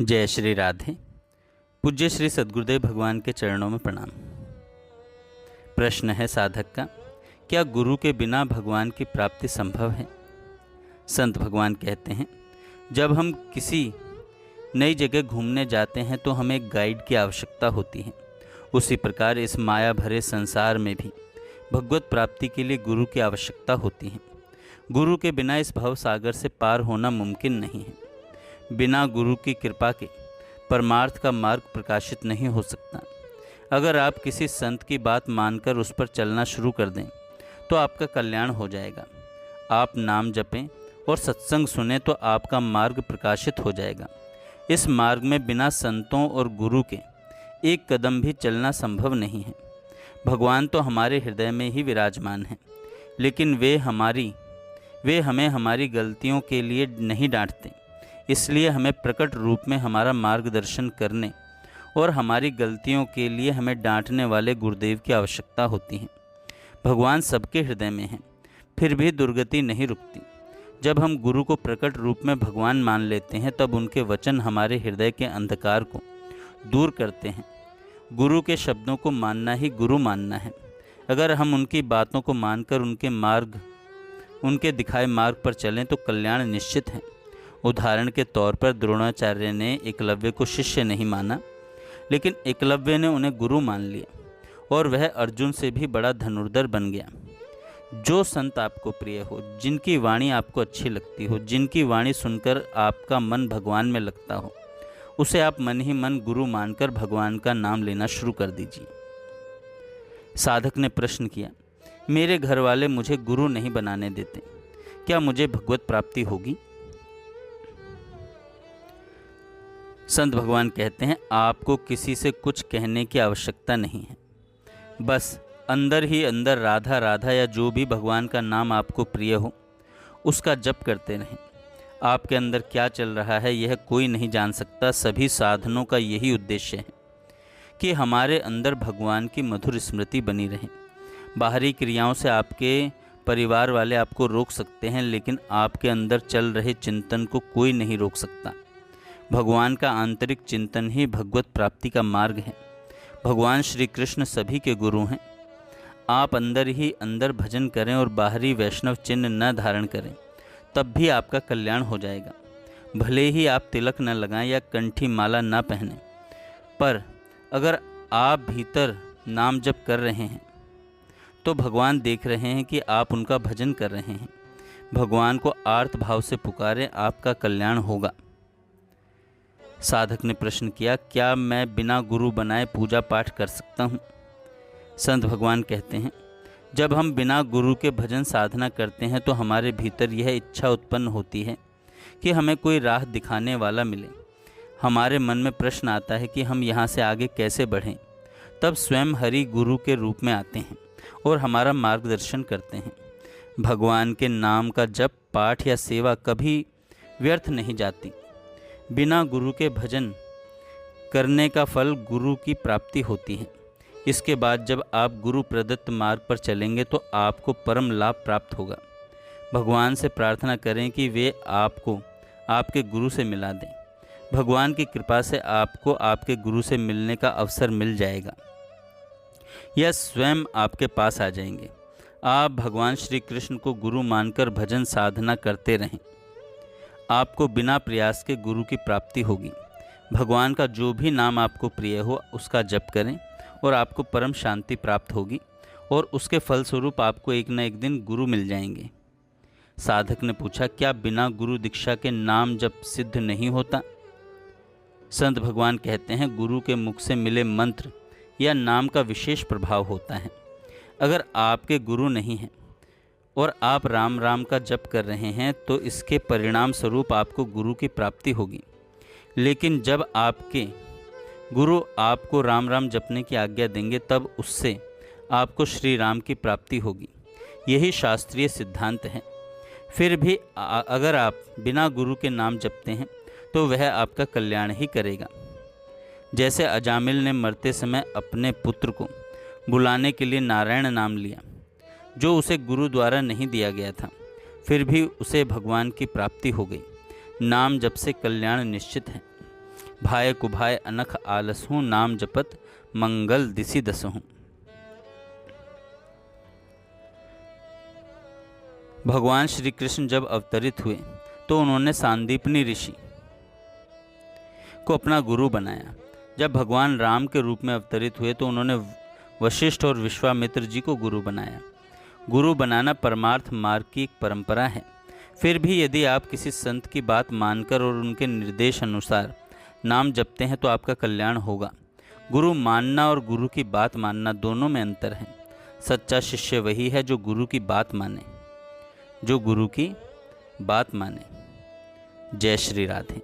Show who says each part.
Speaker 1: जय श्री राधे। पूज्य श्री सद्गुरुदेव भगवान के चरणों में प्रणाम। प्रश्न है साधक का, क्या गुरु के बिना भगवान की प्राप्ति संभव है? संत भगवान कहते हैं, जब हम किसी नई जगह घूमने जाते हैं तो हमें एक गाइड की आवश्यकता होती है। उसी प्रकार इस माया भरे संसार में भी भगवत प्राप्ति के लिए गुरु की आवश्यकता होती है। गुरु के बिना इस भव सागर से पार होना मुमकिन नहीं है। बिना गुरु की कृपा के परमार्थ का मार्ग प्रकाशित नहीं हो सकता। अगर आप किसी संत की बात मानकर उस पर चलना शुरू कर दें तो आपका कल्याण हो जाएगा। आप नाम जपें और सत्संग सुने तो आपका मार्ग प्रकाशित हो जाएगा। इस मार्ग में बिना संतों और गुरु के एक कदम भी चलना संभव नहीं है। भगवान तो हमारे हृदय में ही विराजमान हैं, लेकिन वे हमें हमारी गलतियों के लिए नहीं डांटते। इसलिए हमें प्रकट रूप में हमारा मार्गदर्शन करने और हमारी गलतियों के लिए हमें डांटने वाले गुरुदेव की आवश्यकता होती है। भगवान सबके हृदय में हैं, फिर भी दुर्गति नहीं रुकती। जब हम गुरु को प्रकट रूप में भगवान मान लेते हैं तब उनके वचन हमारे हृदय के अंधकार को दूर करते हैं। गुरु के शब्दों को मानना ही गुरु मानना है। अगर हम उनकी बातों को मानकर उनके दिखाए मार्ग पर चलें तो कल्याण निश्चित है। उदाहरण के तौर पर द्रोणाचार्य ने एकलव्य को शिष्य नहीं माना, लेकिन एकलव्य ने उन्हें गुरु मान लिया और वह अर्जुन से भी बड़ा धनुर्धर बन गया। जो संत आपको प्रिय हो, जिनकी वाणी आपको अच्छी लगती हो, जिनकी वाणी सुनकर आपका मन भगवान में लगता हो, उसे आप मन ही मन गुरु मानकर भगवान का नाम लेना शुरू कर दीजिए। साधक ने प्रश्न किया, मेरे घर वाले मुझे गुरु नहीं बनाने देते, क्या मुझे भगवत प्राप्ति होगी? संत भगवान कहते हैं, आपको किसी से कुछ कहने की आवश्यकता नहीं है। बस अंदर ही अंदर राधा राधा या जो भी भगवान का नाम आपको प्रिय हो उसका जप करते रहें। आपके अंदर क्या चल रहा है यह कोई नहीं जान सकता। सभी साधनों का यही उद्देश्य है कि हमारे अंदर भगवान की मधुर स्मृति बनी रहे। बाहरी क्रियाओं से आपके परिवार वाले आपको रोक सकते हैं, लेकिन आपके अंदर चल रहे चिंतन को कोई नहीं रोक सकता। भगवान का आंतरिक चिंतन ही भगवत प्राप्ति का मार्ग है। भगवान श्री कृष्ण सभी के गुरु हैं। आप अंदर ही अंदर भजन करें और बाहरी वैष्णव चिन्ह न धारण करें, तब भी आपका कल्याण हो जाएगा। भले ही आप तिलक न लगाएं या कंठी माला न पहनें, पर अगर आप भीतर नाम जप कर रहे हैं तो भगवान देख रहे हैं कि आप उनका भजन कर रहे हैं। भगवान को आर्त भाव से पुकारें, आपका कल्याण होगा। साधक ने प्रश्न किया, क्या मैं बिना गुरु बनाए पूजा पाठ कर सकता हूँ? संत भगवान कहते हैं, जब हम बिना गुरु के भजन साधना करते हैं तो हमारे भीतर यह इच्छा उत्पन्न होती है कि हमें कोई राह दिखाने वाला मिले। हमारे मन में प्रश्न आता है कि हम यहाँ से आगे कैसे बढ़ें। तब स्वयं हरि गुरु के रूप में आते हैं और हमारा मार्गदर्शन करते हैं। भगवान के नाम का जप, पाठ या सेवा कभी व्यर्थ नहीं जाती। बिना गुरु के भजन करने का फल गुरु की प्राप्ति होती है। इसके बाद जब आप गुरु प्रदत्त मार्ग पर चलेंगे तो आपको परम लाभ प्राप्त होगा। भगवान से प्रार्थना करें कि वे आपको आपके गुरु से मिला दें। भगवान की कृपा से आपको आपके गुरु से मिलने का अवसर मिल जाएगा या स्वयं आपके पास आ जाएंगे। आप भगवान श्री कृष्ण को गुरु मानकर भजन साधना करते रहें। आपको बिना प्रयास के गुरु की प्राप्ति होगी। भगवान का जो भी नाम आपको प्रिय हो उसका जप करें और आपको परम शांति प्राप्त होगी और उसके फलस्वरूप आपको एक न एक दिन गुरु मिल जाएंगे। साधक ने पूछा, क्या बिना गुरु दीक्षा के नाम जप सिद्ध नहीं होता? संत भगवान कहते हैं, गुरु के मुख से मिले मंत्र या नाम का विशेष प्रभाव होता है। अगर आपके गुरु नहीं हैं और आप राम राम का जप कर रहे हैं तो इसके परिणाम स्वरूप आपको गुरु की प्राप्ति होगी। लेकिन जब आपके गुरु आपको राम राम जपने की आज्ञा देंगे तब उससे आपको श्री राम की प्राप्ति होगी। यही शास्त्रीय सिद्धांत है। फिर भी अगर आप बिना गुरु के नाम जपते हैं तो वह आपका कल्याण ही करेगा। जैसे अजामिल ने मरते समय अपने पुत्र को बुलाने के लिए नारायण नाम लिया, जो उसे गुरु द्वारा नहीं दिया गया था, फिर भी उसे भगवान की प्राप्ति हो गई। नाम जप से कल्याण निश्चित है। भाय कुभाय अनख आलस हूँ, नाम जपत मंगल दिसि दसहूँ। भगवान श्री कृष्ण जब अवतरित हुए तो उन्होंने सांदीपनी ऋषि को अपना गुरु बनाया। जब भगवान राम के रूप में अवतरित हुए तो उन्होंने वशिष्ठ और विश्वामित्र जी को गुरु बनाया। गुरु बनाना परमार्थ मार्ग की एक परंपरा है। फिर भी यदि आप किसी संत की बात मानकर और उनके निर्देश अनुसार नाम जपते हैं तो आपका कल्याण होगा। गुरु मानना और गुरु की बात मानना दोनों में अंतर है। सच्चा शिष्य वही है जो गुरु की बात माने, जो गुरु की बात माने। जय श्री राधे।